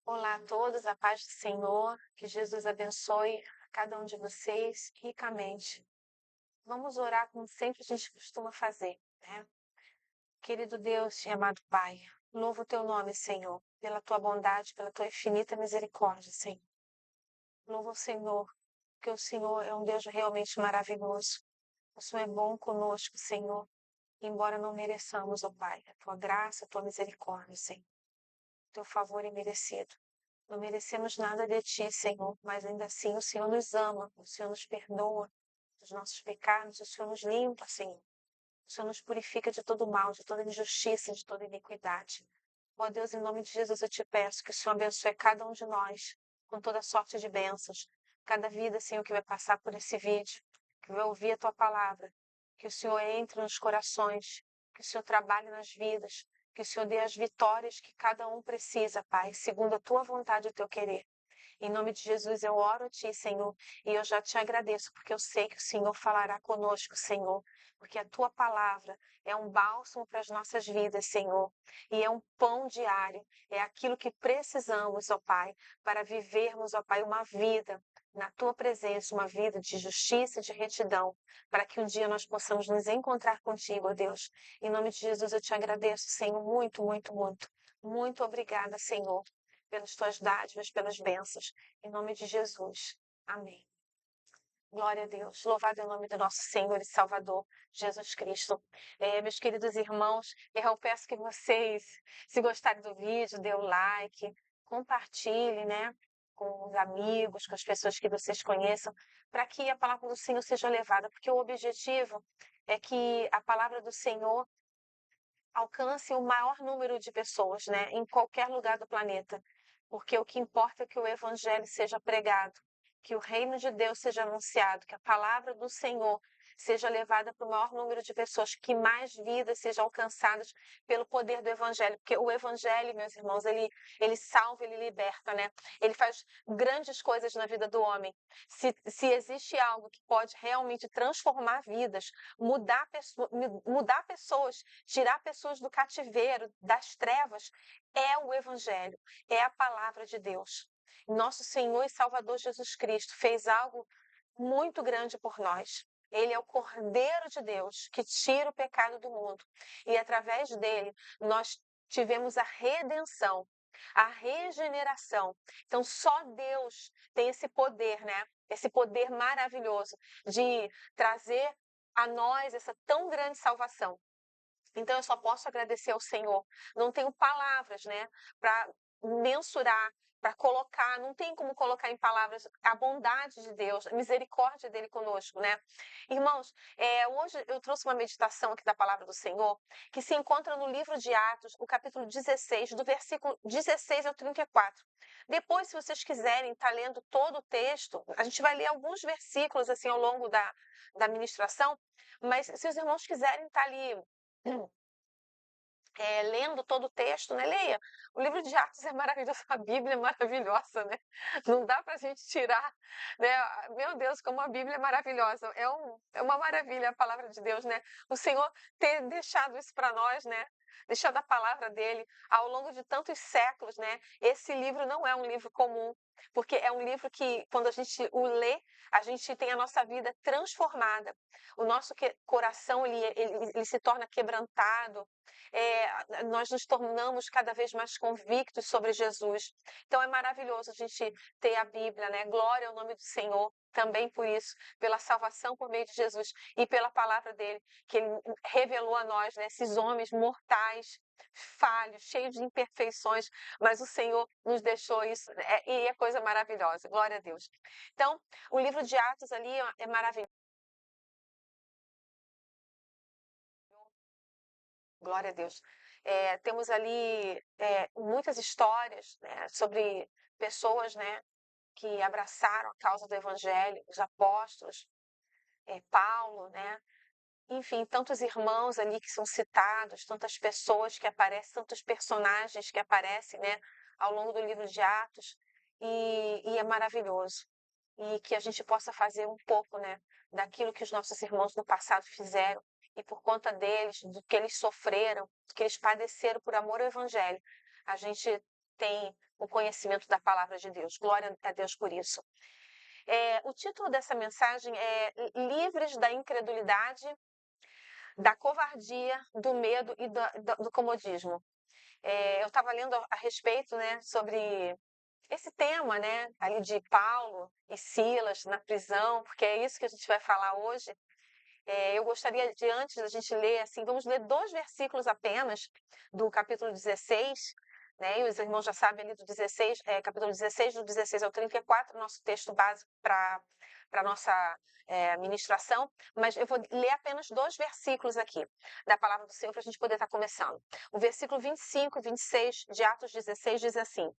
Olá a todos, a paz do Senhor, que Jesus abençoe a cada um de vocês ricamente. Vamos orar como sempre a gente costuma fazer, né? Querido Deus e amado Pai, louvo o teu nome, Senhor, pela tua bondade, pela tua infinita misericórdia, Senhor. Louvo o Senhor, porque o Senhor é um Deus realmente maravilhoso. O Senhor é bom conosco, Senhor, embora não mereçamos, ó Pai, a tua graça, a tua misericórdia, Senhor. O teu favor é merecido. Não merecemos nada de ti, Senhor, mas ainda assim o Senhor nos ama, o Senhor nos perdoa dos nossos pecados, o Senhor nos limpa, Senhor. O Senhor nos purifica de todo mal, de toda injustiça, de toda iniquidade. Ó Deus, em nome de Jesus, eu te peço que o Senhor abençoe cada um de nós com toda sorte de bênçãos. Cada vida, Senhor, que vai passar por esse vídeo, que vai ouvir a tua palavra. Que o Senhor entre nos corações, que o Senhor trabalhe nas vidas, que o Senhor dê as vitórias que cada um precisa, Pai, segundo a tua vontade e o teu querer. Em nome de Jesus, eu oro a Ti, Senhor, e eu já te agradeço, porque eu sei que o Senhor falará conosco, Senhor, porque a Tua palavra é um bálsamo para as nossas vidas, Senhor, e é um pão diário, é aquilo que precisamos, ó Pai, para vivermos, ó Pai, uma vida na Tua presença, uma vida de justiça e de retidão, para que um dia nós possamos nos encontrar contigo, ó Deus. Em nome de Jesus, eu te agradeço, Senhor, muito, muito, muito. Muito obrigada, Senhor, pelas tuas dádivas, pelas bênçãos. Em nome de Jesus. Amém. Glória a Deus. Louvado é o nome do nosso Senhor e Salvador, Jesus Cristo. Meus queridos irmãos, eu peço que vocês, se gostarem do vídeo, dê o like, compartilhe, né? Com os amigos, com as pessoas que vocês conheçam, para que a palavra do Senhor seja levada, porque o objetivo é que a palavra do Senhor alcance o maior número de pessoas, né, em qualquer lugar do planeta. Porque o que importa é que o evangelho seja pregado, que o reino de Deus seja anunciado, que a palavra do Senhor seja levada para o maior número de pessoas, que mais vidas sejam alcançadas pelo poder do evangelho, porque o evangelho, meus irmãos, ele salva, ele liberta, né? Ele faz grandes coisas na vida do homem. Se existe algo que pode realmente transformar vidas, mudar pessoas, tirar pessoas do cativeiro, das trevas, é o Evangelho, é a palavra de Deus. Nosso Senhor e Salvador Jesus Cristo fez algo muito grande por nós. Ele é o Cordeiro de Deus que tira o pecado do mundo. E através dele, nós tivemos a redenção, a regeneração. Então, só Deus tem esse poder, né? Esse poder maravilhoso de trazer a nós essa tão grande salvação. Então eu só posso agradecer ao Senhor. Não tenho palavras, né, para mensurar, para colocar, não tem como colocar em palavras a bondade de Deus, a misericórdia dele conosco, né? Irmãos, hoje eu trouxe uma meditação aqui da palavra do Senhor, que se encontra no livro de Atos, o capítulo 16, do versículo 16 ao 34. Depois, se vocês quiserem estar lendo todo o texto, a gente vai ler alguns versículos assim ao longo da ministração, mas se os irmãos quiserem estar ali lendo todo o texto, né? Leia. O livro de Atos é maravilhoso, a Bíblia é maravilhosa, né? Não dá para a gente tirar, né? Meu Deus, como a Bíblia é maravilhosa. É uma maravilha a palavra de Deus, né? O Senhor ter deixado isso para nós, né? Deixado a palavra dele ao longo de tantos séculos, né? Esse livro não é um livro comum, porque é um livro que, quando a gente o lê, a gente tem a nossa vida transformada. O nosso coração, ele se torna quebrantado, nós nos tornamos cada vez mais convictos sobre Jesus. Então é maravilhoso a gente ter a Bíblia, né? Glória ao nome do Senhor, também por isso, pela salvação por meio de Jesus e pela palavra dele, que ele revelou a nós, né? Esses homens mortais, falhos, cheios de imperfeições, mas o Senhor nos deixou isso, e é coisa maravilhosa. Glória a Deus. Então, o livro de Atos ali é maravilhoso. Glória a Deus. Temos ali muitas histórias, né, sobre pessoas, né, que abraçaram a causa do Evangelho, os apóstolos, Paulo, né, enfim, tantos irmãos ali que são citados, tantas pessoas que aparecem, tantos personagens que aparecem, né, ao longo do livro de Atos, e é maravilhoso. E que a gente possa fazer um pouco, né, daquilo que os nossos irmãos no passado fizeram, e por conta deles, do que eles sofreram, do que eles padeceram por amor ao Evangelho, a gente tem o conhecimento da palavra de Deus. Glória a Deus por isso. O título dessa mensagem é Livres da Incredulidade, da Covardia, do Medo e do Comodismo. Eu estava lendo a respeito, né, sobre esse tema, né, ali de Paulo e Silas na prisão, porque é isso que a gente vai falar hoje. Eu gostaria de, antes da gente ler, assim, vamos ler 2 versículos apenas do capítulo 16, né? E os irmãos já sabem ali do 16, capítulo 16, do 16 ao 34, nosso texto básico para a nossa ministração, mas eu vou ler apenas 2 versículos aqui da palavra do Senhor para a gente poder estar começando. O versículo 25 e 26 de Atos 16 diz assim: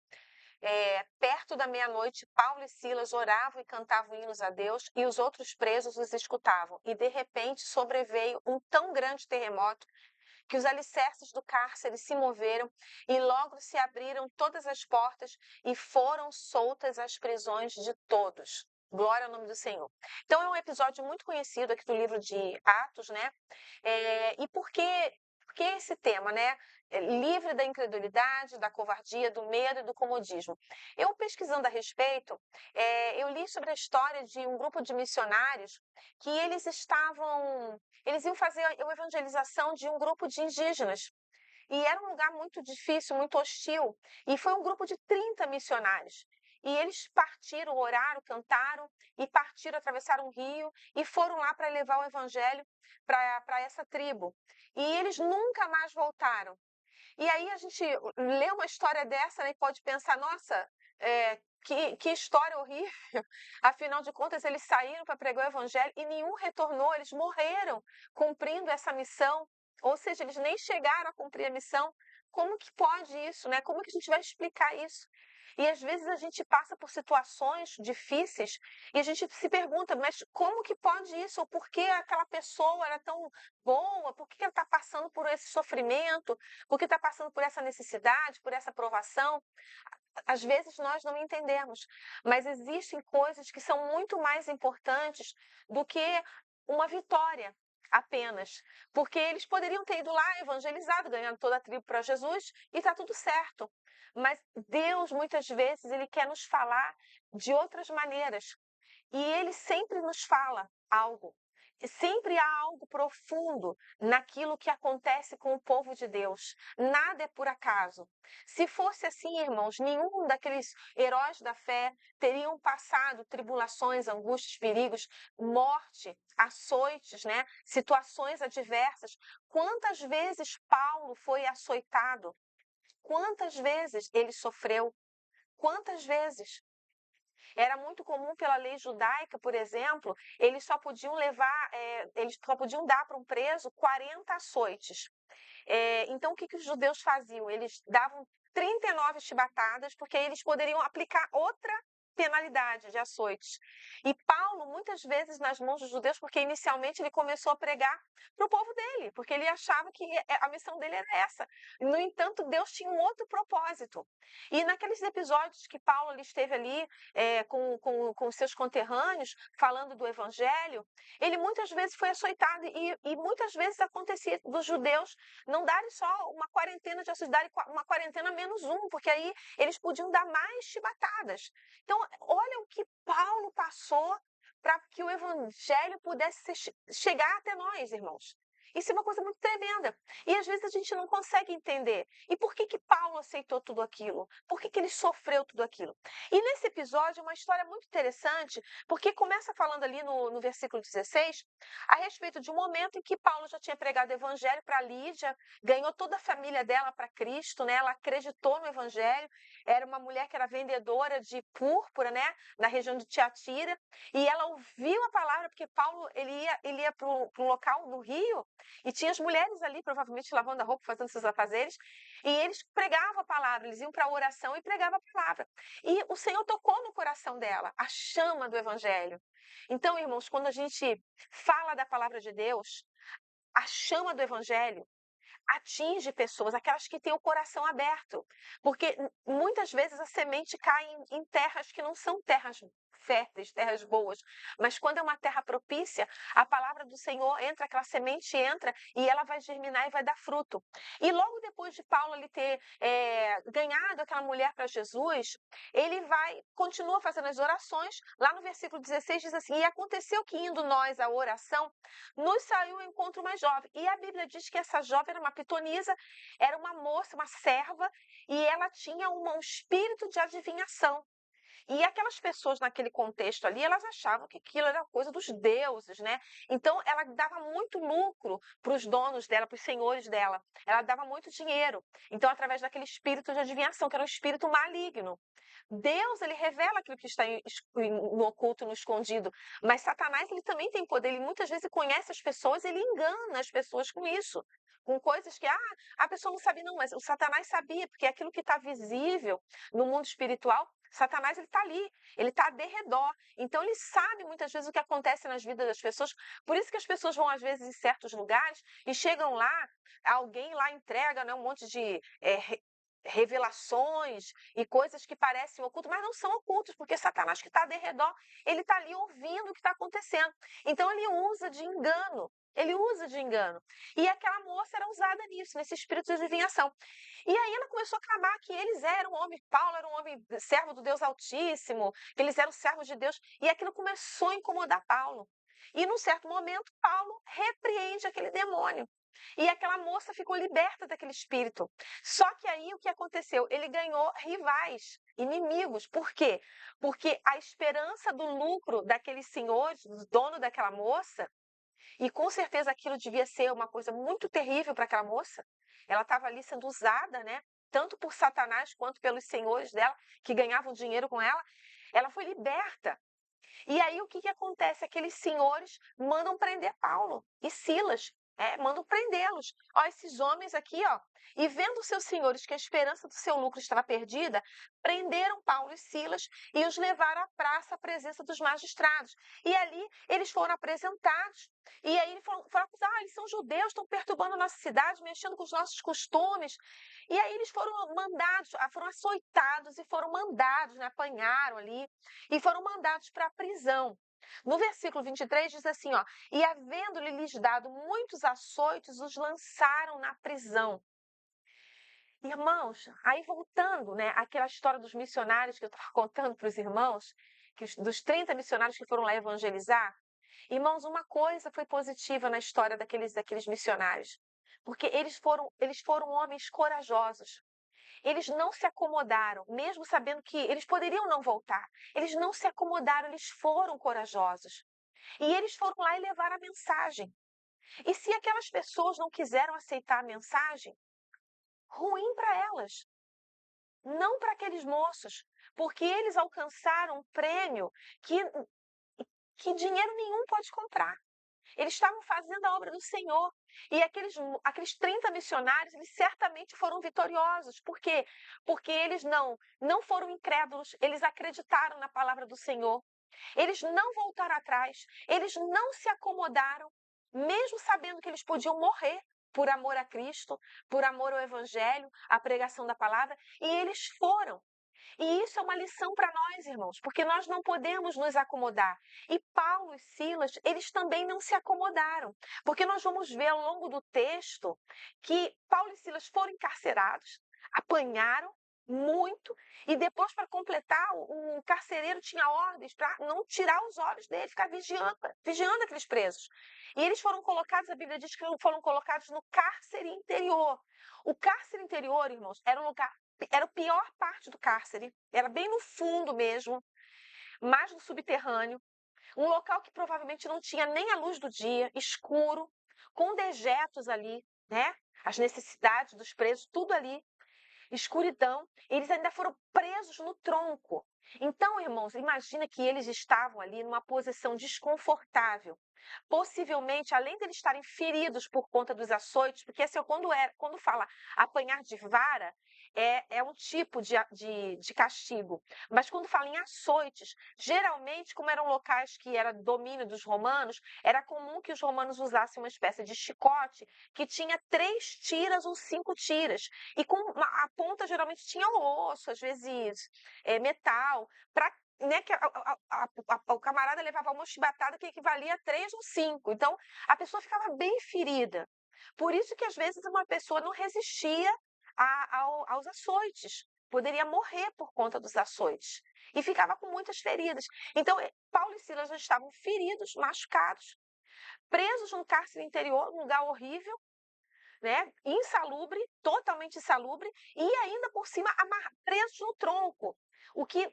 perto da meia-noite, Paulo e Silas oravam e cantavam hinos a Deus, e os outros presos os escutavam. E, de repente, sobreveio um tão grande terremoto que os alicerces do cárcere se moveram e logo se abriram todas as portas e foram soltas as prisões de todos. Glória ao nome do Senhor. Então, é um episódio muito conhecido aqui do livro de Atos, né? E por que esse tema, né? Livre da incredulidade, da covardia, do medo e do comodismo. Eu, pesquisando a respeito, eu li sobre a história de um grupo de missionários que eles iam fazer a evangelização de um grupo de indígenas. E era um lugar muito difícil, muito hostil. E foi um grupo de 30 missionários. E eles partiram, oraram, cantaram e partiram, atravessaram um rio e foram lá para levar o evangelho para essa tribo. E eles nunca mais voltaram. E aí a gente lê uma história dessa, né, e pode pensar, nossa, que história horrível. Afinal de contas, eles saíram para pregar o evangelho e nenhum retornou, eles morreram cumprindo essa missão. Ou seja, eles nem chegaram a cumprir a missão. Como que pode isso, né? Como que a gente vai explicar isso? E às vezes a gente passa por situações difíceis e a gente se pergunta, mas como que pode isso? Ou por que aquela pessoa era tão boa? Por que ela está passando por esse sofrimento? Por que está passando por essa necessidade, por essa provação? Às vezes nós não entendemos, mas existem coisas que são muito mais importantes do que uma vitória apenas, porque eles poderiam ter ido lá, evangelizado, ganhando toda a tribo para Jesus e está tudo certo. Mas Deus, muitas vezes, Ele quer nos falar de outras maneiras. E Ele sempre nos fala algo. E sempre há algo profundo naquilo que acontece com o povo de Deus. Nada é por acaso. Se fosse assim, irmãos, nenhum daqueles heróis da fé teriam passado tribulações, angústias, perigos, morte, açoites, né? Situações adversas. Quantas vezes Paulo foi açoitado? Quantas vezes ele sofreu? Quantas vezes? Era muito comum pela lei judaica, por exemplo, eles só podiam eles só podiam dar para um preso 40 açoites. Então, o que os judeus faziam? Eles davam 39 chibatadas, porque eles poderiam aplicar outra penalidade de açoites. E Paulo, muitas vezes nas mãos dos judeus, porque inicialmente ele começou a pregar para o povo dele, porque ele achava que a missão dele era essa. No entanto, Deus tinha um outro propósito. E naqueles episódios que Paulo esteve ali com seus conterrâneos, falando do evangelho, ele muitas vezes foi açoitado e muitas vezes acontecia dos judeus não darem só uma quarentena de açoite, darem uma quarentena menos um, porque aí eles podiam dar mais chibatadas. Então, olha o que Paulo passou para que o evangelho pudesse chegar até nós, irmãos. Isso é uma coisa muito tremenda. E às vezes a gente não consegue entender. E por que Paulo aceitou tudo aquilo? Por que ele sofreu tudo aquilo? E nesse episódio é uma história muito interessante, porque começa falando ali no versículo 16, a respeito de um momento em que Paulo já tinha pregado o evangelho para Lídia, ganhou toda a família dela para Cristo, né? Ela acreditou no evangelho, era uma mulher que era vendedora de púrpura, né? Na região de Tiatira, e ela ouviu a palavra, porque Paulo ele ia para um local no rio, e tinha as mulheres ali, provavelmente lavando a roupa, fazendo seus afazeres, e eles pregavam a palavra, eles iam para a oração e pregavam a palavra. E o Senhor tocou no coração dela, a chama do evangelho. Então, irmãos, quando a gente fala da palavra de Deus, a chama do evangelho atinge pessoas, aquelas que têm o coração aberto. Porque muitas vezes a semente cai em terras que não são terras férteis, terras boas. Mas quando é uma terra propícia, a palavra do Senhor entra, aquela semente entra e ela vai germinar e vai dar fruto. E logo depois de Paulo ali ter ganhado aquela mulher para Jesus, ele continua fazendo as orações. Lá no versículo 16 diz assim: e aconteceu que indo nós à oração, nos saiu ao encontro uma jovem. E a Bíblia diz que essa jovem era uma pitonisa, era uma moça, uma serva, e ela tinha um espírito de adivinhação. E aquelas pessoas naquele contexto ali, elas achavam que aquilo era coisa dos deuses, né? Então, ela dava muito lucro para os donos dela, para os senhores dela. Ela dava muito dinheiro. Então, através daquele espírito de adivinhação, que era um espírito maligno. Deus, ele revela aquilo que está no oculto, no escondido. Mas Satanás, ele também tem poder. Ele muitas vezes conhece as pessoas, ele engana as pessoas com isso. Com coisas que, a pessoa não sabia, não, mas o Satanás sabia, porque aquilo que está visível no mundo espiritual, Satanás, ele está ali, ele está de redor. Então, ele sabe muitas vezes o que acontece nas vidas das pessoas. Por isso que as pessoas vão, às vezes, em certos lugares e chegam lá, alguém lá entrega, né, um monte de revelações e coisas que parecem ocultas, mas não são ocultas, porque Satanás que está de redor, ele está ali ouvindo o que está acontecendo. Então, ele usa de engano. Ele usa de engano. E aquela moça era usada nisso, nesse espírito de adivinhação. E aí ela começou a clamar que eles eram homem, Paulo era um homem servo do Deus Altíssimo, que eles eram servos de Deus. E aquilo começou a incomodar Paulo. E num certo momento, Paulo repreende aquele demônio. E aquela moça ficou liberta daquele espírito. Só que aí o que aconteceu? Ele ganhou rivais, inimigos. Por quê? Porque a esperança do lucro daqueles senhores, do dono daquela moça, e com certeza aquilo devia ser uma coisa muito terrível para aquela moça. Ela estava ali sendo usada, né? Tanto por Satanás quanto pelos senhores dela, que ganhavam dinheiro com ela. Ela foi liberta. E aí o que acontece? Aqueles senhores mandam prender Paulo e Silas. Mandam prendê-los. Ó, esses homens aqui, ó. E vendo seus senhores que a esperança do seu lucro estava perdida, prenderam Paulo e Silas e os levaram à praça à presença dos magistrados. E ali eles foram apresentados. E aí foram acusar, eles são judeus, estão perturbando a nossa cidade, mexendo com os nossos costumes. E aí eles foram mandados, foram açoitados e foram mandados, né, apanharam ali, e foram mandados para a prisão. No versículo 23 diz assim, ó, e havendo-lhe lhes dado muitos açoites, os lançaram na prisão. Irmãos, aí voltando, né, àquela história dos missionários que eu estava contando para os irmãos, dos 30 missionários que foram lá evangelizar, irmãos, uma coisa foi positiva na história daqueles missionários, porque eles foram homens corajosos. Eles não se acomodaram, mesmo sabendo que eles poderiam não voltar. Eles não se acomodaram, eles foram corajosos. E eles foram lá e levaram a mensagem. E se aquelas pessoas não quiseram aceitar a mensagem, ruim para elas, não para aqueles moços, porque eles alcançaram um prêmio que dinheiro nenhum pode comprar. Eles estavam fazendo a obra do Senhor. E aqueles 30 missionários, eles certamente foram vitoriosos. Por quê? Porque eles não foram incrédulos, eles acreditaram na palavra do Senhor. Eles não voltaram atrás, eles não se acomodaram, mesmo sabendo que eles podiam morrer por amor a Cristo, por amor ao Evangelho, à pregação da palavra, e eles foram. E isso é uma lição para nós, irmãos, porque nós não podemos nos acomodar. E Paulo e Silas, eles também não se acomodaram, porque nós vamos ver ao longo do texto que Paulo e Silas foram encarcerados, apanharam muito, e depois, para completar, o carcereiro tinha ordens para não tirar os olhos dele, ficar vigiando aqueles presos. E eles foram colocados, a Bíblia diz que foram colocados no cárcere interior. O cárcere interior, irmãos, era um lugar, era a pior parte do cárcere, era bem no fundo mesmo, mais no subterrâneo, um local que provavelmente não tinha nem a luz do dia, escuro, com dejetos ali, né? As necessidades dos presos, tudo ali, escuridão. Eles ainda foram presos no tronco. Então, irmãos, imagina que eles estavam ali numa posição desconfortável. Possivelmente, além de eles estarem feridos por conta dos açoites, porque assim, quando fala apanhar de vara, é um tipo de castigo. Mas quando fala em açoites, geralmente, como eram locais que era domínio dos romanos, era comum que os romanos usassem uma espécie de chicote que tinha 3 tiras ou 5 tiras. E a ponta geralmente tinha osso, às vezes metal, para né, que o camarada levava uma chibatada que equivalia a 3 ou 5. Então, a pessoa ficava bem ferida. Por isso que, às vezes, uma pessoa não resistia aos açoites. Poderia morrer por conta dos açoites. E ficava com muitas feridas. Então, Paulo e Silas já estavam feridos, machucados, presos num cárcere interior, num lugar horrível, né? Insalubre, totalmente insalubre, e ainda por cima presos no tronco, o que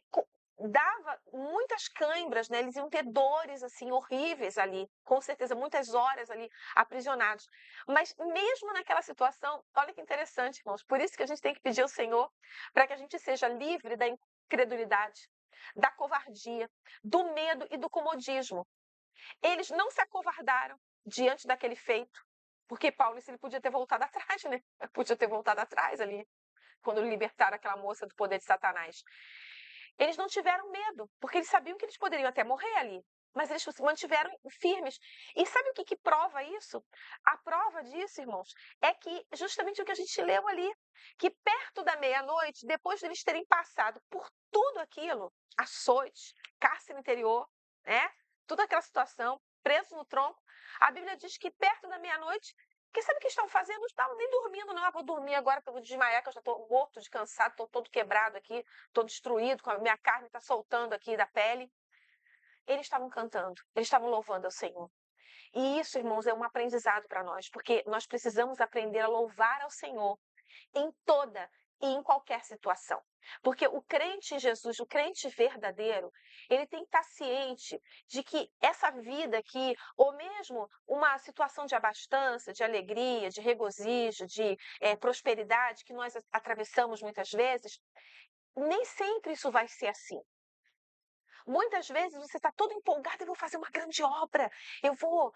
dava muitas cãibras, né? Eles iam ter dores assim horríveis ali, com certeza muitas horas ali aprisionados. Mas mesmo naquela situação, olha que interessante, irmãos, por isso que a gente tem que pedir ao Senhor para que a gente seja livre da incredulidade, da covardia, do medo e do comodismo. Eles não se acovardaram diante daquele feito, porque Paulo, ele podia ter voltado atrás, né? Podia ter voltado atrás ali, quando libertaram aquela moça do poder de Satanás. Eles não tiveram medo, porque eles sabiam que eles poderiam até morrer ali, mas eles se mantiveram firmes. E sabe o que prova isso? A prova disso, irmãos, é que justamente o que a gente leu ali, que perto da meia-noite, depois de eles terem passado por tudo aquilo, açoite, cárcere interior, né? Toda aquela situação, preso no tronco, a Bíblia diz que perto da meia-noite, que sabe o que estão fazendo? Não estavam nem dormindo, não. Vou dormir agora, porque eu vou desmaiar, que eu já estou morto de cansado, estou todo quebrado aqui, estou destruído, a minha carne está soltando aqui da pele. Eles estavam cantando, eles estavam louvando ao Senhor. E isso, irmãos, é um aprendizado para nós, porque nós precisamos aprender a louvar ao Senhor em toda e em qualquer situação. Porque o crente em Jesus, o crente verdadeiro, ele tem que estar ciente de que essa vida aqui, ou mesmo uma situação de abastança, de alegria, de regozijo, de prosperidade que nós atravessamos muitas vezes, nem sempre isso vai ser assim. Muitas vezes você está todo empolgado, eu vou fazer uma grande obra, eu vou...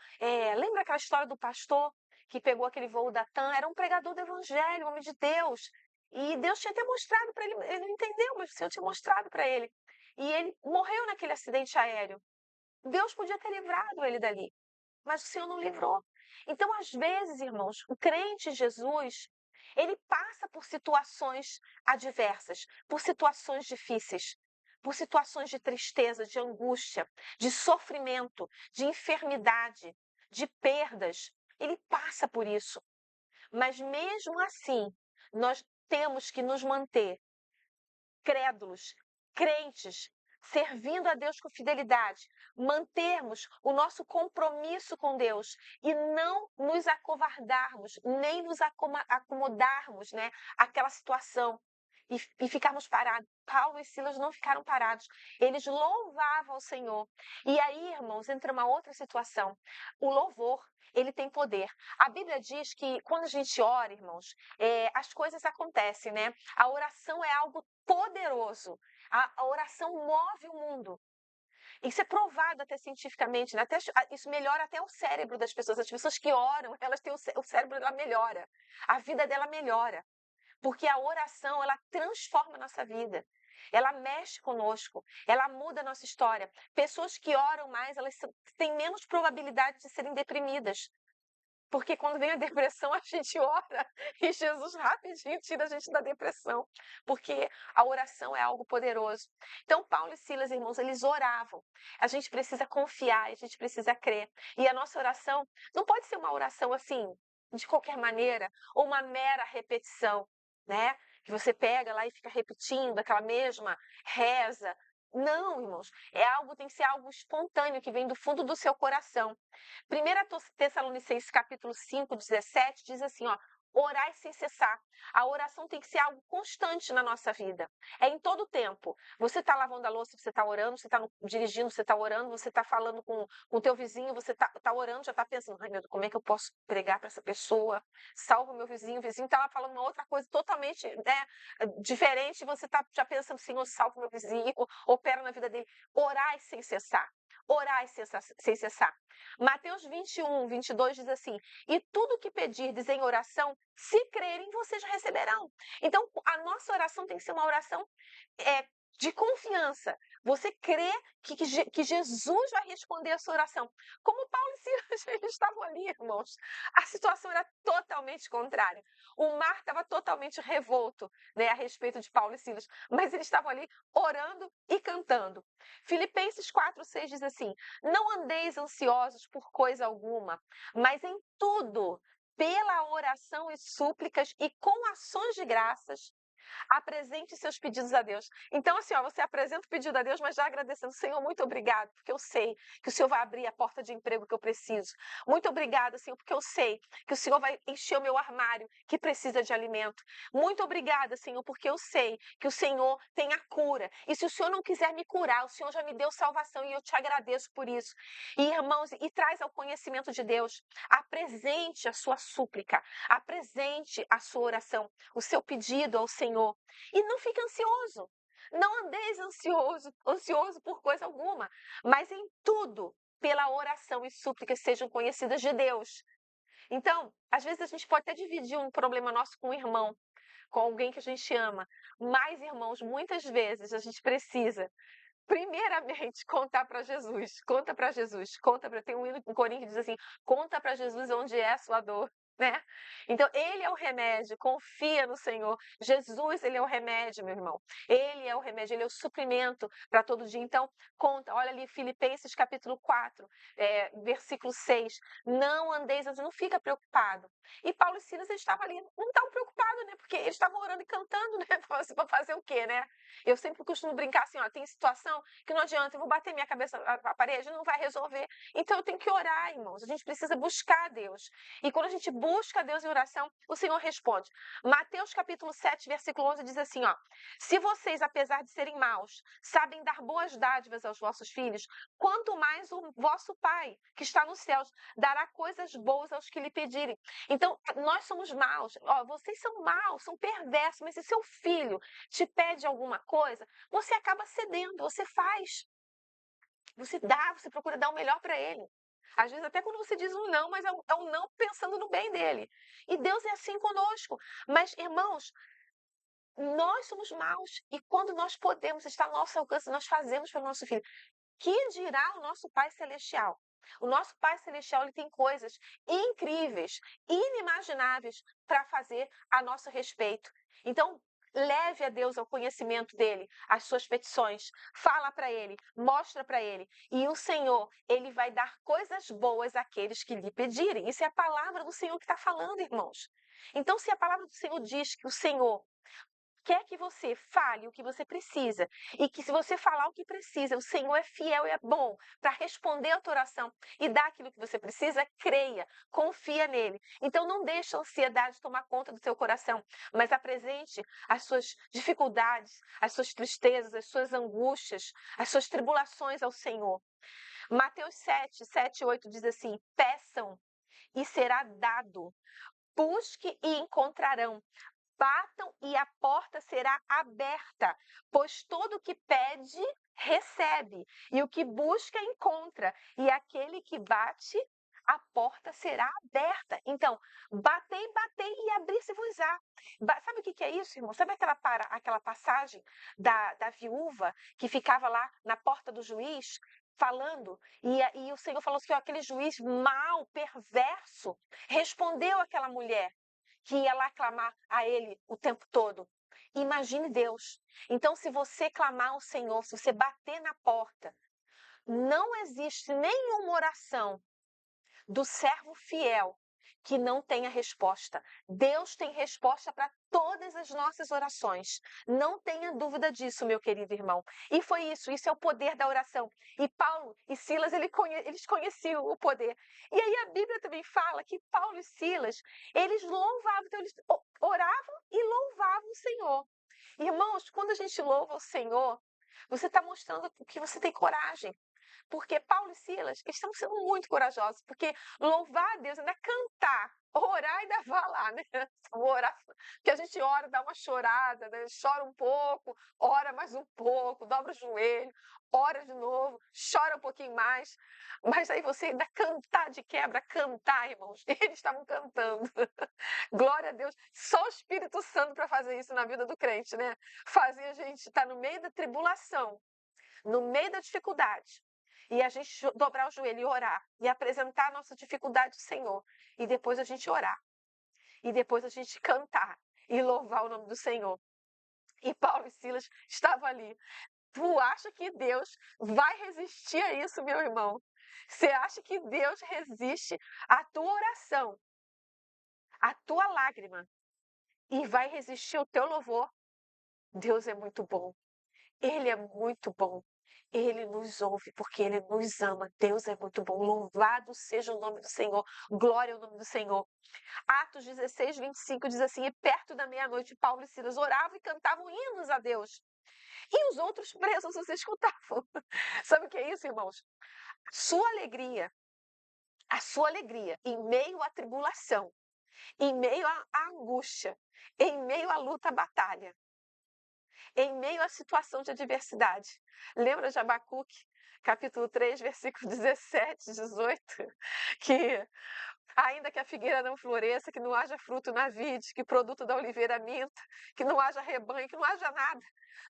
lembra aquela história do pastor que pegou aquele voo da TAM? Era um pregador do evangelho, um homem de Deus. E Deus tinha até mostrado para ele, ele não entendeu, mas o Senhor tinha mostrado para ele. E ele morreu naquele acidente aéreo. Deus podia ter livrado ele dali, mas o Senhor não livrou. Então, às vezes, irmãos, o crente em Jesus, ele passa por situações adversas, por situações difíceis, por situações de tristeza, de angústia, de sofrimento, de enfermidade, de perdas. Ele passa por isso. Mas mesmo assim, nós temos que nos manter crédulos, crentes, servindo a Deus com fidelidade, mantermos o nosso compromisso com Deus e não nos acovardarmos, nem nos acomodarmos, né, àquela situação e ficarmos parados. Paulo e Silas não ficaram parados, eles louvavam o Senhor. E aí, irmãos, entra uma outra situação. O louvor, ele tem poder. A Bíblia diz que quando a gente ora, irmãos, as coisas acontecem, né? A oração é algo poderoso. A oração move o mundo. Isso é provado até cientificamente, né? Isso melhora até o cérebro das pessoas. As pessoas que oram, elas têm o cérebro dela melhora. A vida dela melhora. Porque a oração, ela transforma a nossa vida. Ela mexe conosco, ela muda a nossa história. Pessoas que oram mais, elas têm menos probabilidade de serem deprimidas. Porque quando vem a depressão, a gente ora e Jesus rapidinho tira a gente da depressão, porque a oração é algo poderoso. Então, Paulo e Silas, irmãos, eles oravam. A gente precisa confiar, a gente precisa crer. E a nossa oração não pode ser uma oração assim, de qualquer maneira, ou uma mera repetição, né? Que você pega lá e fica repetindo aquela mesma reza. Não, irmãos, tem que ser algo espontâneo, que vem do fundo do seu coração. 1 Tessalonicenses capítulo 5, 17, diz assim, ó, orai sem cessar. A oração tem que ser algo constante na nossa vida. É em todo tempo. Você está lavando a louça, você está orando, você está dirigindo, você está orando, você está falando com o teu vizinho, você está orando, já está pensando, ai meu Deus, como é que eu posso pregar para essa pessoa? Salva o meu vizinho, o vizinho está lá falando uma outra coisa totalmente, né, diferente, você está já pensando, Senhor, salva o meu vizinho, opera na vida dele. Orai sem cessar. Orai sem cessar. Mateus 21, 22 diz assim, e tudo que pedirdes em oração, se crerem, vocês receberão. Então, a nossa oração tem que ser uma oração de confiança. Você crê que Jesus vai responder a sua oração. Como Paulo e Silas, eles estavam ali, irmãos. A situação era totalmente contrária. O mar estava totalmente revolto, né, a respeito de Paulo e Silas. Mas eles estavam ali orando e cantando. Filipenses 4:6 diz assim: não andeis ansiosos por coisa alguma, mas em tudo, pela oração e súplicas e com ações de graças, apresente seus pedidos a Deus. Então, assim, ó, você apresenta o pedido a Deus, mas já agradecendo, Senhor, muito obrigado, porque eu sei que o Senhor vai abrir a porta de emprego que eu preciso. Muito obrigada, Senhor, porque eu sei que o Senhor vai encher o meu armário que precisa de alimento. Muito obrigada, Senhor, porque eu sei que o Senhor tem a cura. E se o Senhor não quiser me curar, o Senhor já me deu salvação e eu te agradeço por isso. E, irmãos, e traz ao conhecimento de Deus, apresente a sua súplica, apresente a sua oração, o seu pedido ao Senhor. E não fique ansioso. Não andeis ansioso por coisa alguma, mas em tudo, pela oração e súplicas sejam conhecidas de Deus. Então, às vezes a gente pode até dividir um problema nosso com um irmão, com alguém que a gente ama. Mas, irmãos, muitas vezes a gente precisa, primeiramente, contar para Jesus. Conta para Jesus. Tem um hino em Coríntios que diz assim: conta para Jesus onde é a sua dor. Né? Então, ele é o remédio, confia no Senhor. Jesus, ele é o remédio, meu irmão. Ele é o remédio, ele é o suprimento para todo dia. Então, conta, olha ali, Filipenses capítulo 4, versículo 6. Não andeis, não fica preocupado. E Paulo e Silas, eles estavam ali, não estavam preocupados, né? Porque eles estavam orando e cantando, né? Para fazer o quê, né? Eu sempre costumo brincar assim, ó, tem situação que não adianta, eu vou bater minha cabeça na parede, não vai resolver. Então eu tenho que orar, irmãos. A gente precisa buscar Deus. E quando a gente busca Deus em oração, o Senhor responde. Mateus capítulo 7, versículo 11 diz assim, ó: se vocês, apesar de serem maus, sabem dar boas dádivas aos vossos filhos, quanto mais o vosso Pai, que está nos céus, dará coisas boas aos que lhe pedirem. Então, nós somos maus. Ó, vocês são maus, são perversos, mas se seu filho te pede alguma coisa, você acaba cedendo, você faz. Você dá, você procura dar o melhor para ele. Às vezes até quando você diz um não, mas é um não pensando no bem dele. E Deus é assim conosco. Mas, irmãos, nós somos maus. E quando nós podemos estar ao nosso alcance, nós fazemos pelo nosso filho. Que dirá o nosso Pai Celestial? O nosso Pai Celestial, ele tem coisas incríveis, inimagináveis para fazer a nosso respeito. Então, leve a Deus ao conhecimento dele, as suas petições, fala para ele, mostra para ele. E o Senhor, ele vai dar coisas boas àqueles que lhe pedirem. Isso é a palavra do Senhor que está falando, irmãos. Então, se a palavra do Senhor diz que o Senhor quer que você fale o que você precisa e que se você falar o que precisa, o Senhor é fiel e é bom para responder a tua oração e dar aquilo que você precisa, creia, confia nele. Então não deixe a ansiedade tomar conta do seu coração, mas apresente as suas dificuldades, as suas tristezas, as suas angústias, as suas tribulações ao Senhor. Mateus 7, 8 diz assim: peçam e será dado, busque e encontrarão, batam e a porta será aberta, pois todo o que pede, recebe, e o que busca, encontra, e aquele que bate, a porta será aberta. Então, batei, batei e abri-se-vos-á. Sabe o que é isso, irmão? Sabe aquela passagem da viúva que ficava lá na porta do juiz, falando, e o Senhor falou assim, ó, aquele juiz mau, perverso, respondeu àquela mulher que ia lá clamar a ele o tempo todo. Imagine Deus. Então, se você clamar ao Senhor, se você bater na porta, não existe nenhuma oração do servo fiel que não tenha resposta. Deus tem resposta para todas as nossas orações. Não tenha dúvida disso, meu querido irmão. E foi isso é o poder da oração. E Paulo e Silas, eles conheciam o poder. E aí a Bíblia também fala que Paulo e Silas, eles louvavam, então eles oravam e louvavam o Senhor. Irmãos, quando a gente louva o Senhor, você está mostrando que você tem coragem. Porque Paulo e Silas estão sendo muito corajosos, porque louvar a Deus, ainda cantar, orar e ainda falar, né? Orar, porque a gente ora, dá uma chorada, né? Chora um pouco, ora mais um pouco, dobra o joelho, ora de novo, chora um pouquinho mais, mas aí você ainda cantar de quebra, cantar, irmãos, eles estavam cantando. Glória a Deus, só o Espírito Santo para fazer isso na vida do crente, né? Fazer a gente estar no meio da tribulação, no meio da dificuldade, e a gente dobrar o joelho e orar, e apresentar a nossa dificuldade ao Senhor, e depois a gente orar, e depois a gente cantar e louvar o nome do Senhor. E Paulo e Silas estavam ali. Tu acha que Deus vai resistir a isso, meu irmão? Você acha que Deus resiste à tua oração, à tua lágrima, e vai resistir ao teu louvor? Deus é muito bom. Ele é muito bom. Ele nos ouve porque ele nos ama. Deus é muito bom. Louvado seja o nome do Senhor. Glória ao nome do Senhor. Atos 16, 25 diz assim: E perto da meia-noite, Paulo e Silas oravam e cantavam hinos a Deus. E os outros presos os escutavam. Sabe o que é isso, irmãos? A sua alegria em meio à tribulação, em meio à angústia, em meio à luta, à batalha, em meio à situação de adversidade. Lembra de Abacuque, capítulo 3, versículo 17, 18? Que ainda que a figueira não floresça, que não haja fruto na vide, que o produto da oliveira minta, que não haja rebanho, que não haja nada.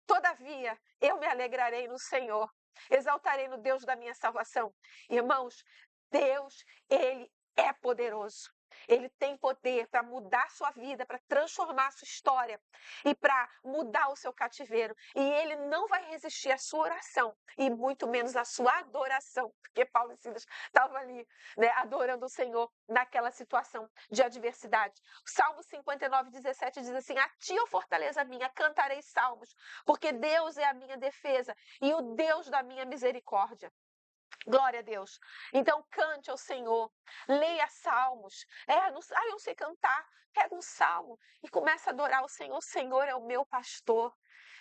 Todavia, eu me alegrarei no Senhor, exaltarei no Deus da minha salvação. Irmãos, Deus, Ele é poderoso. Ele tem poder para mudar sua vida, para transformar sua história e para mudar o seu cativeiro. E ele não vai resistir à sua oração e muito menos à sua adoração, porque Paulo e Silas estavam ali, né, adorando o Senhor naquela situação de adversidade. Salmo 59, 17 diz assim: A ti, ó fortaleza minha, cantarei salmos, porque Deus é a minha defesa e o Deus da minha misericórdia. Glória a Deus. Então cante ao Senhor, leia salmos. Eu não sei cantar. Pega um salmo e começa a adorar o Senhor. O Senhor é o meu pastor,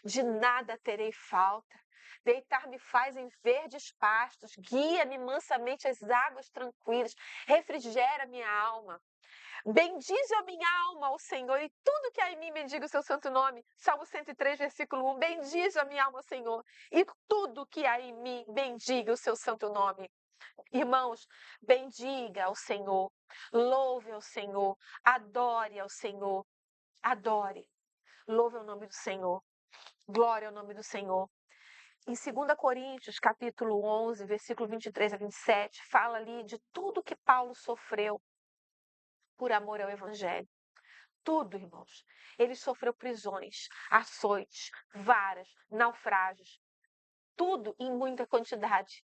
de nada terei falta. Deitar-me faz em verdes pastos, guia-me mansamente às águas tranquilas, refrigera minha alma. Bendize a minha alma ao Senhor e tudo que há em mim bendiga o seu santo nome. Salmo 103, versículo 1. Bendize a minha alma ao Senhor e tudo que há em mim bendiga o seu santo nome. Irmãos, bendiga ao Senhor, louve ao Senhor, adore ao Senhor, adore, louve o nome do Senhor, glória ao nome do Senhor. Em 2 Coríntios, capítulo 11, versículo 23 a 27, fala ali de tudo que Paulo sofreu por amor ao Evangelho. Tudo, irmãos. Ele sofreu prisões, açoites, varas, naufrágios, tudo em muita quantidade.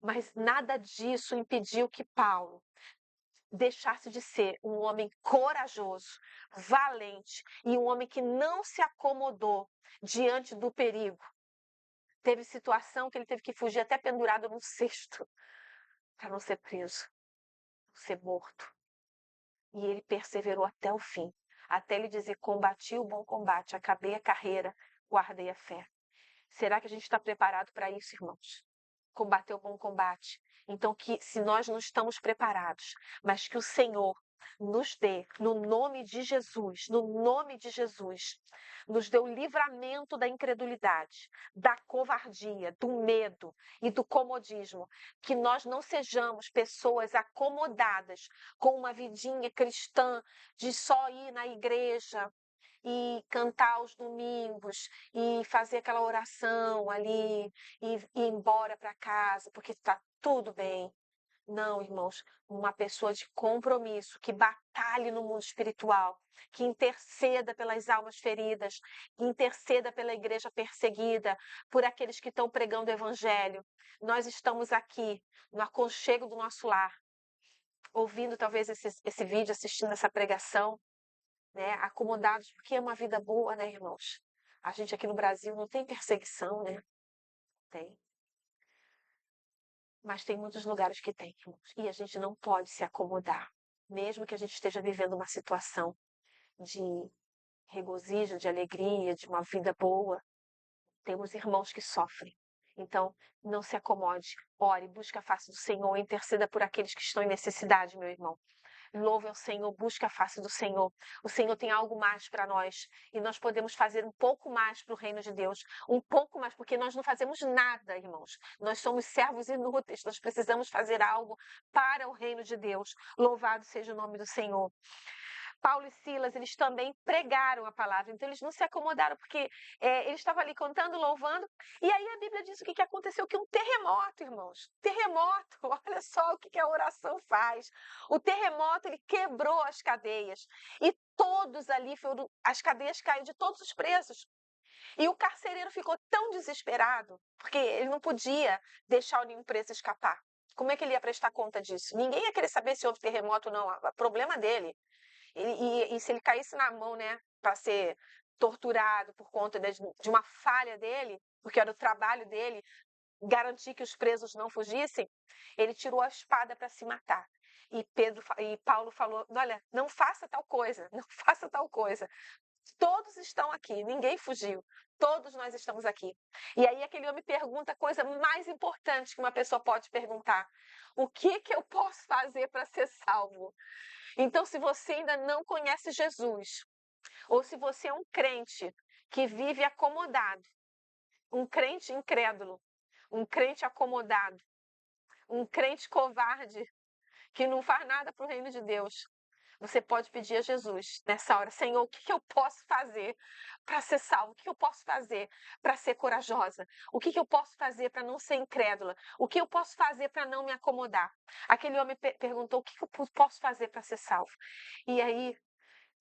Mas nada disso impediu que Paulo deixasse de ser um homem corajoso, valente e um homem que não se acomodou diante do perigo. Teve situação que ele teve que fugir até pendurado num cesto para não ser preso, não ser morto. E ele perseverou até o fim, até ele dizer: combati o bom combate, acabei a carreira, guardei a fé. Será que a gente está preparado para isso, irmãos? Combater o bom combate. Então, que se nós não estamos preparados, mas que o Senhor nos dê, no nome de Jesus, nos dê o livramento da incredulidade, da covardia, do medo e do comodismo. Que nós não sejamos pessoas acomodadas com uma vidinha cristã de só ir na igreja e cantar aos domingos e fazer aquela oração ali e ir embora para casa porque está tudo bem. Não, irmãos, uma pessoa de compromisso, que batalhe no mundo espiritual, que interceda pelas almas feridas, que interceda pela igreja perseguida, por aqueles que estão pregando o evangelho. Nós estamos aqui, no aconchego do nosso lar, ouvindo talvez esse vídeo, assistindo essa pregação, né, acomodados, porque é uma vida boa, né, irmãos? A gente aqui no Brasil não tem perseguição, né? Tem. Mas tem muitos lugares que tem, irmãos. E a gente não pode se acomodar. Mesmo que a gente esteja vivendo uma situação de regozijo, de alegria, de uma vida boa, temos irmãos que sofrem. Então, não se acomode, ore, busque a face do Senhor, interceda por aqueles que estão em necessidade, meu irmão. Louve ao Senhor, busque a face do Senhor. O Senhor tem algo mais para nós e nós podemos fazer um pouco mais para o reino de Deus, um pouco mais, porque nós não fazemos nada, irmãos. Nós somos servos inúteis, nós precisamos fazer algo para o reino de Deus. Louvado seja o nome do Senhor. Paulo e Silas, eles também pregaram a palavra, então eles não se acomodaram, porque eles estavam ali cantando, louvando, e aí a Bíblia diz o que aconteceu, que um terremoto, irmãos, terremoto, olha só o que a oração faz, o terremoto, ele quebrou as cadeias, e todos ali, as cadeias caíram de todos os presos, e o carcereiro ficou tão desesperado, porque ele não podia deixar nenhum preso escapar. Como é que ele ia prestar conta disso? Ninguém ia querer saber se houve terremoto ou não, o problema dele. E se ele caísse na mão, né, para ser torturado por conta de uma falha dele, porque era o trabalho dele garantir que os presos não fugissem, ele tirou a espada para se matar. E Paulo falou: olha, não faça tal coisa, não faça tal coisa. Todos estão aqui, ninguém fugiu. Todos nós estamos aqui. E aí aquele homem pergunta a coisa mais importante que uma pessoa pode perguntar: o que eu posso fazer para ser salvo? Então, se você ainda não conhece Jesus, ou se você é um crente que vive acomodado, um crente incrédulo, um crente acomodado, um crente covarde, que não faz nada para o reino de Deus, você pode pedir a Jesus nessa hora: Senhor, o que eu posso fazer para ser salvo? O que eu posso fazer para ser corajosa? O que eu posso fazer para não ser incrédula? O que eu posso fazer para não me acomodar? Aquele homem perguntou: o que eu posso fazer para ser salvo? E aí,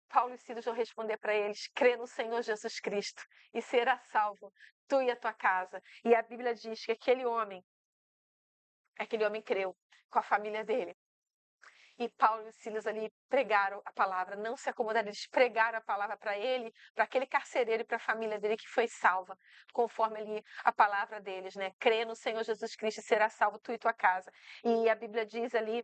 Paulo e Silas vão responder para eles: crê no Senhor Jesus Cristo e será salvo, tu e a tua casa. E a Bíblia diz que aquele homem creu com a família dele. E Paulo e Silas ali pregaram a palavra, não se acomodaram, eles pregaram a palavra para ele, para aquele carcereiro e para a família dele que foi salva, conforme ali a palavra deles, né? Crê no Senhor Jesus Cristo e será salvo tu e tua casa. E a Bíblia diz ali,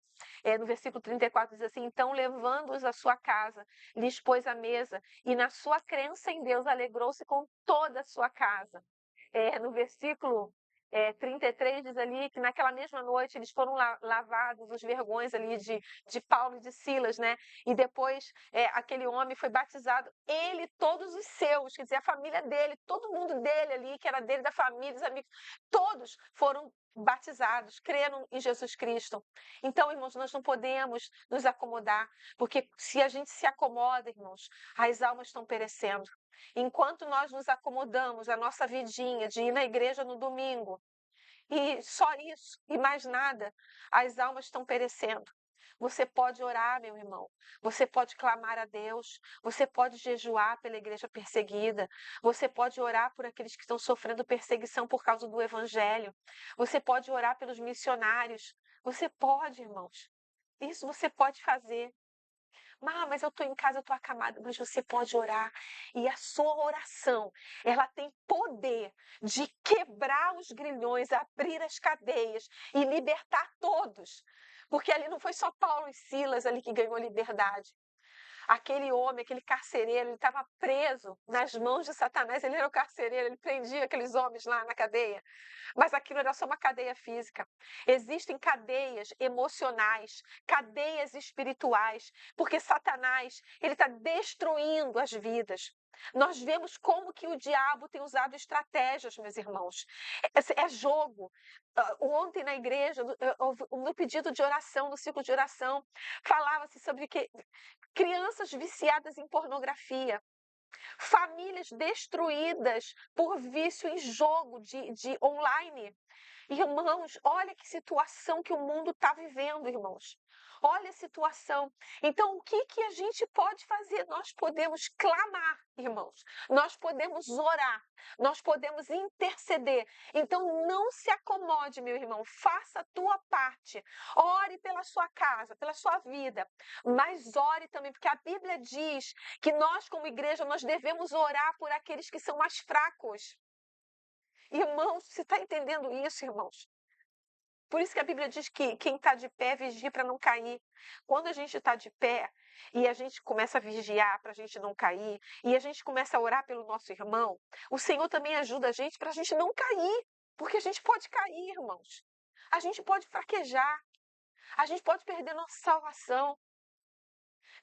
no versículo 34, diz assim: então, levando-os à sua casa, lhes pôs a mesa, e na sua crença em Deus alegrou-se com toda a sua casa. No versículo 33 diz ali que naquela mesma noite eles foram lavados os vergões ali de Paulo e de Silas, né? E depois aquele homem foi batizado, ele, todos os seus, quer dizer, a família dele, todo mundo dele ali, que era dele, da família, dos amigos, todos foram batizados, creram em Jesus Cristo. Então, irmãos, nós não podemos nos acomodar, porque se a gente se acomoda, irmãos, as almas estão perecendo. Enquanto nós nos acomodamos a nossa vidinha de ir na igreja no domingo, e só isso, e mais nada, as almas estão perecendo. Você pode orar, meu irmão. Você pode clamar a Deus. Você pode jejuar pela igreja perseguida. Você pode orar por aqueles que estão sofrendo perseguição por causa do evangelho. Você pode orar pelos missionários. Você pode, irmãos. Isso você pode fazer. Mas eu estou em casa, eu estou acamada. Mas você pode orar. E a sua oração, ela tem poder de quebrar os grilhões, abrir as cadeias e libertar todos. Porque ali não foi só Paulo e Silas ali que ganhou liberdade. Aquele homem, aquele carcereiro, ele estava preso nas mãos de Satanás. Ele era o carcereiro, ele prendia aqueles homens lá na cadeia. Mas aquilo era só uma cadeia física. Existem cadeias emocionais, cadeias espirituais, porque Satanás, ele está destruindo as vidas. Nós vemos como que o diabo tem usado estratégias, meus irmãos. É jogo. Ontem na igreja, no pedido de oração, no ciclo de oração, falava-se sobre que crianças viciadas em pornografia, famílias destruídas por vício em jogo de online. Irmãos, olha que situação que o mundo está vivendo, irmãos. Olha a situação. Então, o que a gente pode fazer? Nós podemos clamar, irmãos. Nós podemos orar. Nós podemos interceder. Então, não se acomode, meu irmão. Faça a tua parte. Ore pela sua casa, pela sua vida. Mas ore também, porque a Bíblia diz que nós, como igreja, nós devemos orar por aqueles que são mais fracos. Irmãos, você está entendendo isso, irmãos? Por isso que a Bíblia diz que quem está de pé vigia para não cair. Quando a gente está de pé e a gente começa a vigiar para a gente não cair, e a gente começa a orar pelo nosso irmão, o Senhor também ajuda a gente para a gente não cair. Porque a gente pode cair, irmãos. A gente pode fraquejar. A gente pode perder nossa salvação.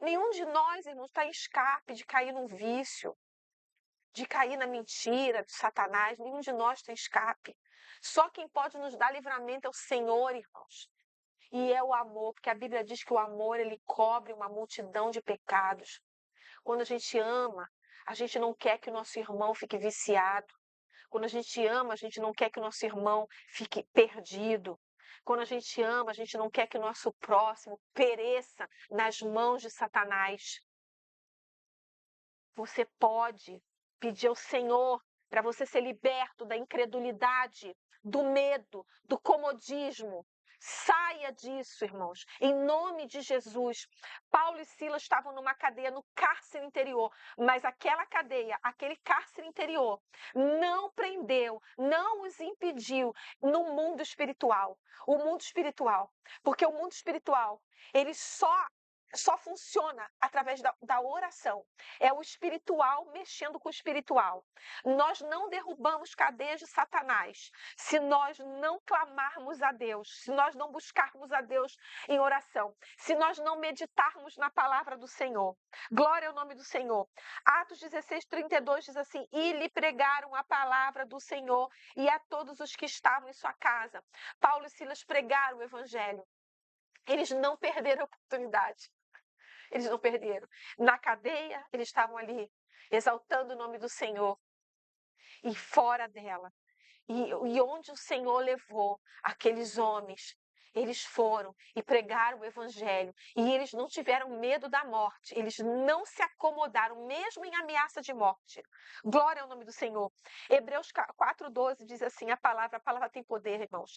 Nenhum de nós, irmãos, está em escape de cair num vício, de cair na mentira de Satanás. Nenhum de nós tem escape. Só quem pode nos dar livramento é o Senhor, irmãos. E é o amor, porque a Bíblia diz que o amor, ele cobre uma multidão de pecados. Quando a gente ama, a gente não quer que o nosso irmão fique viciado. Quando a gente ama, a gente não quer que o nosso irmão fique perdido. Quando a gente ama, a gente não quer que o nosso próximo pereça nas mãos de Satanás. Você pode pedir ao Senhor para você ser liberto da incredulidade, do medo, do comodismo. Saia disso, irmãos, em nome de Jesus. Paulo e Silas estavam numa cadeia no cárcere interior, mas aquela cadeia, aquele cárcere interior, não prendeu, não os impediu no mundo espiritual. O mundo espiritual, porque o mundo espiritual, ele só funciona através da oração. É o espiritual mexendo com o espiritual. Nós não derrubamos cadeias de Satanás se nós não clamarmos a Deus, se nós não buscarmos a Deus em oração, se nós não meditarmos na palavra do Senhor. Glória ao nome do Senhor. Atos 16:32 diz assim: e lhe pregaram a palavra do Senhor e a todos os que estavam em sua casa. Paulo e Silas pregaram o evangelho. Eles não perderam a oportunidade. Eles não perderam. Na cadeia, eles estavam ali, exaltando o nome do Senhor. E fora dela. E onde o Senhor levou aqueles homens, eles foram e pregaram o evangelho. E eles não tiveram medo da morte. Eles não se acomodaram, mesmo em ameaça de morte. Glória ao nome do Senhor. Hebreus 4:12 diz assim, a palavra tem poder, irmãos.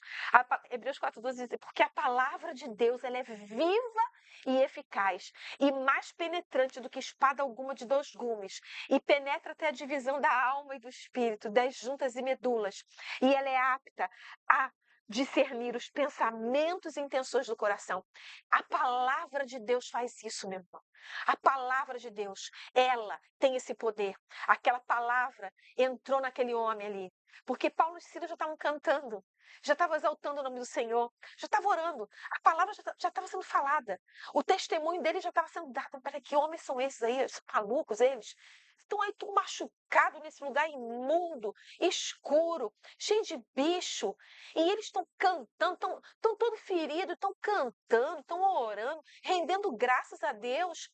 Hebreus 4:12 diz, porque a palavra de Deus, ela é viva e eficaz, e mais penetrante do que espada alguma de 2 gumes, e penetra até a divisão da alma e do espírito, das juntas e medulas, e ela é apta a discernir os pensamentos e intenções do coração. A palavra de Deus faz isso, meu irmão. A palavra de Deus, ela tem esse poder. Aquela palavra entrou naquele homem ali, porque Paulo e Silas já estavam cantando, já estavam exaltando o nome do Senhor, já estavam orando, a palavra já estava sendo falada, o testemunho deles já estava sendo dado. Peraí, que homens são esses aí? São malucos eles? Estão aí tudo machucado nesse lugar imundo, escuro, cheio de bicho. E eles estão cantando, estão todo feridos, estão cantando, estão orando, rendendo graças a Deus.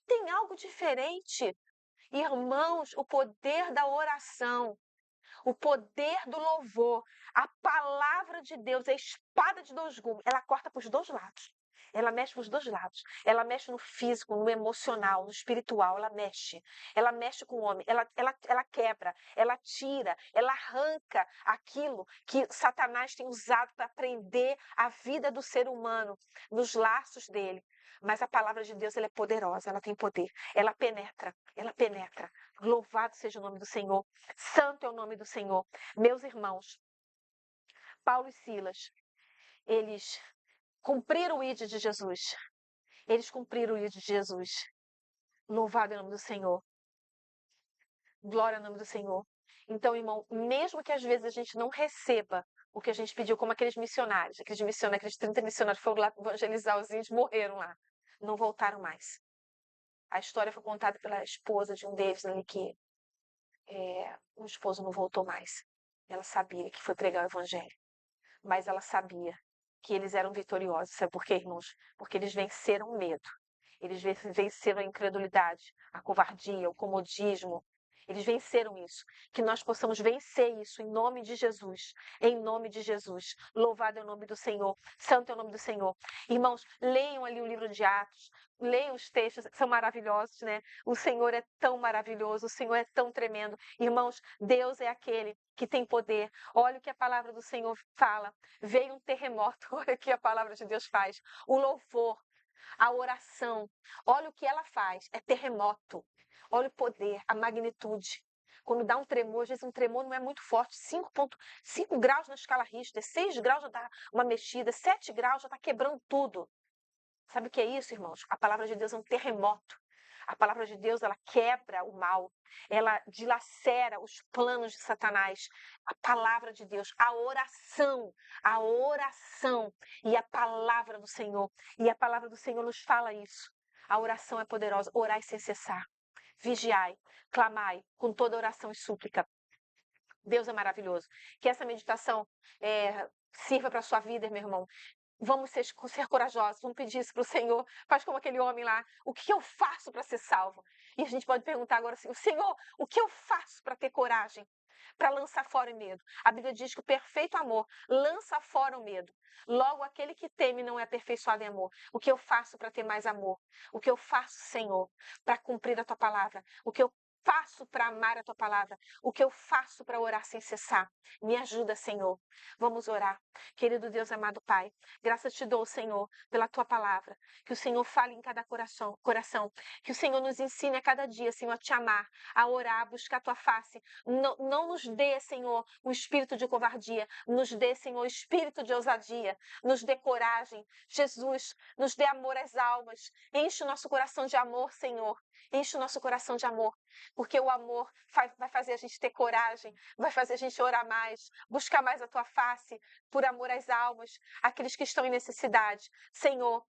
Tem algo diferente. Irmãos, o poder da oração, o poder do louvor, a palavra de Deus, a espada de 2 gumes, ela corta para os 2 lados. Ela mexe para os 2 lados. Ela mexe no físico, no emocional, no espiritual. Ela mexe. Ela mexe com o homem. Ela quebra, ela tira, ela arranca aquilo que Satanás tem usado para prender a vida do ser humano nos laços dele. Mas a palavra de Deus, ela é poderosa, ela tem poder. Ela penetra, ela penetra. Louvado seja o nome do Senhor. Santo é o nome do Senhor. Meus irmãos, Paulo e Silas, eles cumpriram o ID de Jesus. Eles cumpriram o ID de Jesus. Louvado é o nome do Senhor. Glória ao nome do Senhor. Então, irmão, mesmo que às vezes a gente não receba o que a gente pediu, como aqueles 30 missionários foram lá evangelizar os índios, morreram lá. Não voltaram mais. A história foi contada pela esposa de um deles ali que o esposo não voltou mais. Ela sabia que foi pregar o evangelho. Mas ela sabia que eles eram vitoriosos. Sabe por quê, irmãos? Porque eles venceram o medo. Eles venceram a incredulidade, a covardia, o comodismo. Eles venceram isso. Que nós possamos vencer isso em nome de Jesus. Em nome de Jesus. Louvado é o nome do Senhor. Santo é o nome do Senhor. Irmãos, leiam ali o livro de Atos. Leiam os textos, são maravilhosos, né? O Senhor é tão maravilhoso, o Senhor é tão tremendo. Irmãos, Deus é aquele que tem poder. Olha o que a palavra do Senhor fala. Veio um terremoto, olha o que a palavra de Deus faz. O louvor, a oração, olha o que ela faz. É terremoto. Olha o poder, a magnitude. Quando dá um tremor, às vezes um tremor não é muito forte. 5 graus na escala Richter, 6 graus já dá uma mexida, 7 graus já está quebrando tudo. Sabe o que é isso, irmãos? A palavra de Deus é um terremoto. A palavra de Deus, ela quebra o mal, ela dilacera os planos de Satanás. A palavra de Deus, a oração e a palavra do Senhor. E a palavra do Senhor nos fala isso. A oração é poderosa. Orai sem cessar. Vigiai, clamai com toda oração e súplica. Deus é maravilhoso. Que essa meditação sirva para a sua vida, meu irmão. Vamos ser corajosos, vamos pedir isso para o Senhor. Faz como aquele homem lá, o que eu faço para ser salvo? E a gente pode perguntar agora assim, Senhor, o que eu faço para ter coragem? Para lançar fora o medo. A Bíblia diz que o perfeito amor lança fora o medo. Logo, aquele que teme não é aperfeiçoado em amor. O que eu faço para ter mais amor? O que eu faço, Senhor, para cumprir a tua palavra? O que eu faço para amar a tua palavra? O que eu faço para orar sem cessar? Me ajuda, Senhor. Vamos orar. Querido Deus, amado Pai, graças te dou, Senhor, pela tua palavra. Que o Senhor fale em cada coração. Que o Senhor nos ensine a cada dia, Senhor, a te amar, a orar, a buscar a tua face. Não nos dê, Senhor, um espírito de covardia. Nos dê, Senhor, espírito de ousadia. Nos dê coragem. Jesus, nos dê amor às almas. Enche o nosso coração de amor, Senhor. Enche o nosso coração de amor. Porque o amor vai fazer a gente ter coragem, vai fazer a gente orar mais, buscar mais a tua face, por amor às almas, aqueles que estão em necessidade. Senhor,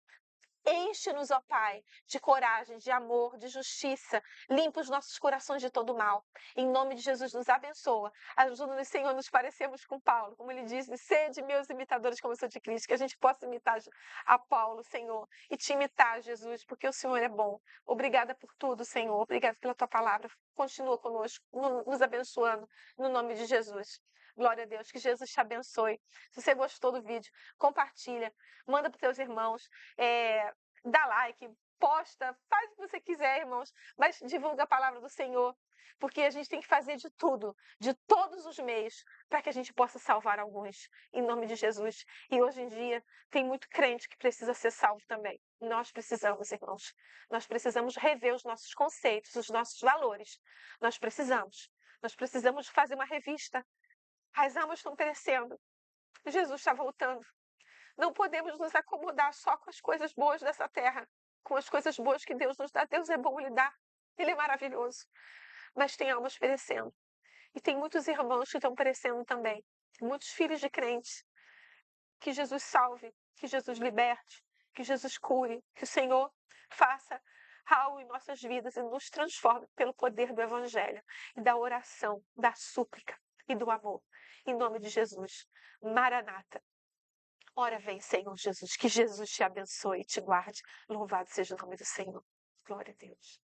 enche-nos, ó Pai, de coragem, de amor, de justiça. Limpa os nossos corações de todo mal. Em nome de Jesus, nos abençoa. Ajuda-nos, Senhor, nos parecermos com Paulo. Como ele diz, sede meus imitadores como eu sou de Cristo. Que a gente possa imitar a Paulo, Senhor. E te imitar, Jesus, porque o Senhor é bom. Obrigada por tudo, Senhor. Obrigada pela tua palavra. Continua conosco, nos abençoando. No nome de Jesus. Glória a Deus. Que Jesus te abençoe. Se você gostou do vídeo, compartilha. Manda para os teus irmãos. Dá like, posta, faz o que você quiser, irmãos, mas divulga a palavra do Senhor, porque a gente tem que fazer de tudo, de todos os meios, para que a gente possa salvar alguns, em nome de Jesus. E hoje em dia tem muito crente que precisa ser salvo também. Nós precisamos, irmãos, nós precisamos rever os nossos conceitos, os nossos valores. Nós precisamos fazer uma revista. As almas estão perecendo. Jesus está voltando. Não podemos nos acomodar só com as coisas boas dessa terra, com as coisas boas que Deus nos dá. Deus é bom, Ele dá, Ele é maravilhoso. Mas tem almas perecendo. E tem muitos irmãos que estão perecendo também. Muitos filhos de crentes. Que Jesus salve, que Jesus liberte, que Jesus cure, que o Senhor faça algo em nossas vidas e nos transforme pelo poder do Evangelho e da oração, da súplica e do amor. Em nome de Jesus. Maranata. Ora vem, Senhor Jesus, que Jesus te abençoe e te guarde. Louvado seja o nome do Senhor. Glória a Deus.